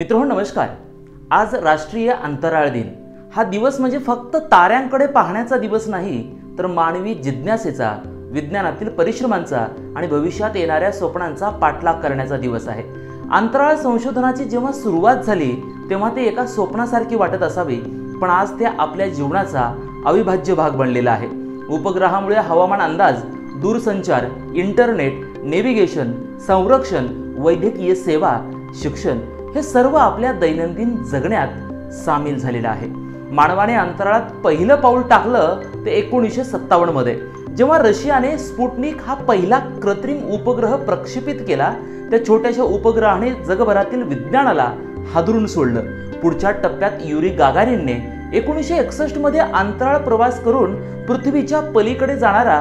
मित्रांनो नमस्कार। आज राष्ट्रीय अंतराळ दिन। हा दिवस म्हणजे फक्त ताऱ्यांकडे पाहण्याचा दिवस नाही, तर मानवी जिज्ञासेचा, विज्ञानातील परिश्रमांचा आणि भविष्यात येणाऱ्या स्वप्नांचा पाठलाग करण्याचा दिवस आहे। अंतराळ संशोधनाची जेव्हा सुरुवात झाली तेव्हा ते एका स्वप्नासारखी वाटत असावे, पण आज ते आपल्या जीवनाचा अविभाज्य भाग बनलेला आहे। उपग्रहामुळे हवामान अंदाज, दूरसंचार, इंटरनेट, नेव्हिगेशन, संरक्षण, वैद्यकीय सेवा, शिक्षण हे सर्व आपल्या दैनंदिन जगण्यात सामील झालेलं आहे। मानवाने अंतराळात पहिलं पाऊल टाकलं ते 1957 मध्ये, जेव्हा रशियाने स्पुटनिक हा पहिला कृत्रिम उपग्रह प्रक्षेपित केला। त्या छोट्याशा उपग्रहाने जगभरातील विज्ञानाला हादरून सोडलं। पुढच्या टप्प्यात युरी गागारिनने 1961 मध्ये अंतराळ प्रवास करून पृथ्वीच्या पलीकडे जाणारा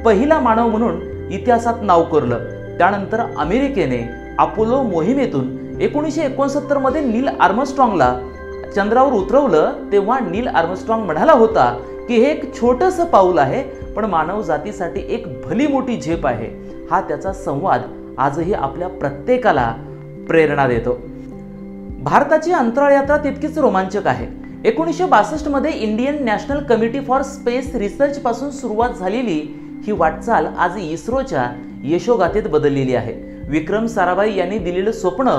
पहिला मानव म्हणून इतिहासात नाव कोरलं। त्यानंतर अमेरिकेने अपोलो मोहिमेतून 1969 मध्ये नील आर्मस्ट्रॉंगला चंद्रावर उतरवलं। तेव्हा नील आर्मस्ट्रॉंग म्हणाला होता की हे एक छोटंसं पाऊल आहे, पण मानव जातीसाठी एक भली मोठी झेप आहे। हा त्याचा संवाद आजही आपल्या प्रत्येकाला प्रेरणा देतो। भारताची अंतराळ यात्रा तितकीच रोमांचक आहे। 1962 मध्ये Indian national committee for space research पासून सुरुवात झालेली ही वाटचाल आज इस्रोच्या यशोगाथेत बदललेली आहे। विक्रम साराभाई यांनी दिलेलं स्वप्न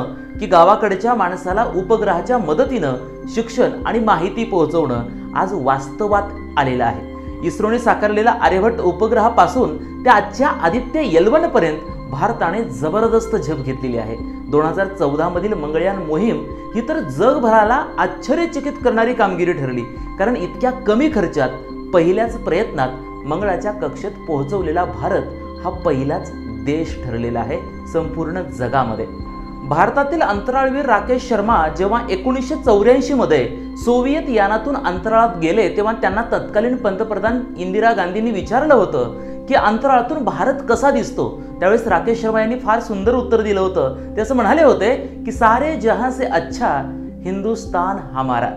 की गावाकडच्या माणसाला उपग्रहाच्या मदतीनं शिक्षण आणि माहिती पोहोचवणं आज वास्तवात आलेलं आहे। इस्रोने साकारलेला आर्यभट्ट उपग्रहापासून ते आजच्या आदित्य L1 पर्यंत भारताने जबरदस्त झेप घेतलेली आहे। 2014 मधील मंगळयान मोहीम ही तर जगभराला आश्चर्यचकित करणारी कामगिरी ठरली, कारण इतक्या कमी खर्चात पहिल्याच प्रयत्नात मंगळाच्या कक्षेत पोहोचवलेला भारत हा पहिलाच देश ठरलेला आहे संपूर्ण जगामध्ये। भारतातील अंतराळवीर राकेश शर्मा जेव्हा 1984 मध्ये सोव्हिएत यानातून अंतराळात गेले, तेव्हा त्यांना तत्कालीन पंतप्रधान इंदिरा गांधींनी विचारलं होतं की अंतराळातून भारत कसा दिसतो। त्यावेळेस राकेश शर्मा यांनी फार सुंदर उत्तर दिलं होतं। ते असं म्हणाले होते की सारे जहां से अच्छा हिंदुस्तान हमारा।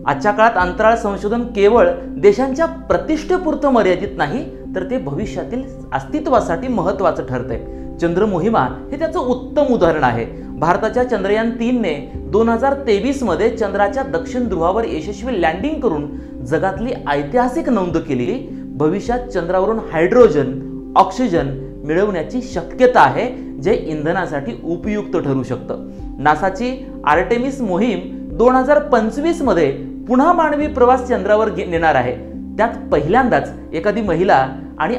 आजच्या काळात अंतराळ संशोधन केवळ देशांच्या प्रतिष्ठेपुरतं मर्यादित नाही, तर ते भविष्यातील अस्तित्वासाठी महत्त्वाचं ठरतंय। चंद्र मोहिमा हे त्याचं उत्तम उदाहरण आहे। भारताच्या चंद्रयान 3 ने 2023 मध्ये चंद्राच्या दक्षिण ध्रुवावर यशस्वी लँडिंग करून जगातली ऐतिहासिक नोंद केली। भविष्यात चंद्रावरून हायड्रोजन, ऑक्सिजन मिळवण्याची शक्यता आहे, जे इंधनासाठी उपयुक्त ठरू शकतं। नासाची आर्टेमिस मोहीम 2025 मध्ये पुन्हा मानवी प्रवास चंद्रावर नेणार आहे। त्यात पहिल्यांदाच एखादी महिला आणि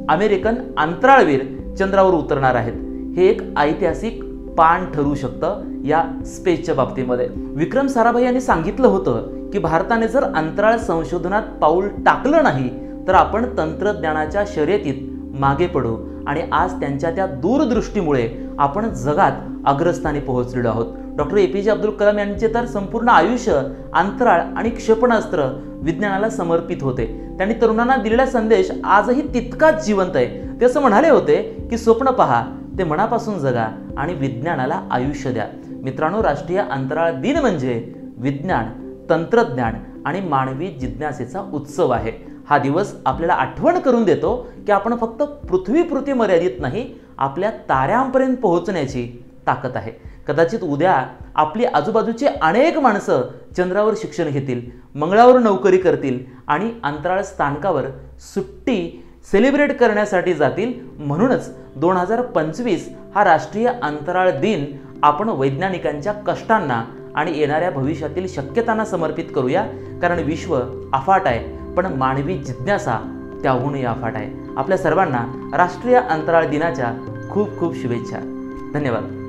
अमेरिकन अंतराळवीर चंद्रावर उतरणार आहेत। हे एक ऐतिहासिक पान ठरू शकतं या स्पेसच्या बाबतीमध्ये। विक्रम साराभाई यांनी सांगितलं होतं की भारताने जर अंतराळ संशोधनात पाऊल टाकलं नाही तर आपण तंत्रज्ञानाच्या शर्यतीत मागे पडू, आणि आज त्यांच्या त्या दूरदृष्टीमुळे आपण जगात अग्रस्थानी पोहोचलेलो आहोत। डॉक्टर APJ अब्दुल कलाम यांचे तर संपूर्ण आयुष्य अंतराळ आणि क्षेपणास्त्र विज्ञानाला समर्पित होते। त्यांनी तरुणांना दिलेला संदेश आजही तितकाच जिवंत आहे। ते असं म्हणाले होते की स्वप्न पहा, ते मनापासून जगा आणि विज्ञानाला आयुष्य द्या। मित्रांनो, राष्ट्रीय अंतराळ दिन म्हणजे विज्ञान, तंत्रज्ञान आणि मानवी जिज्ञासेचा उत्सव आहे। हा दिवस आपल्याला आठवण करून देतो की आपण फक्त पृथ्वीपुरती मर्यादित नाही, आपल्या ताऱ्यांपर्यंत पोहोचण्याची ताकद आहे। कदाचित उद्या आपली आजूबाजूची अनेक माणसं चंद्रावर शिक्षण घेतील, मंगळावर नोकरी करतील आणि अंतराळ स्थानकावर सुट्टी सेलिब्रेट करण्यासाठी जातील। म्हणूनच 2025 हा राष्ट्रीय अंतराळ दिन आपण वैज्ञानिकांच्या कष्टांना आणि येणाऱ्या भविष्यातील शक्यतांना समर्पित करूया, कारण विश्व अफाट आहे, पण मानवी जिज्ञासा त्याहूनही अफाट आहे। आपल्या सर्वांना राष्ट्रीय अंतराळ दिनाच्या खूप खूप शुभेच्छा। धन्यवाद।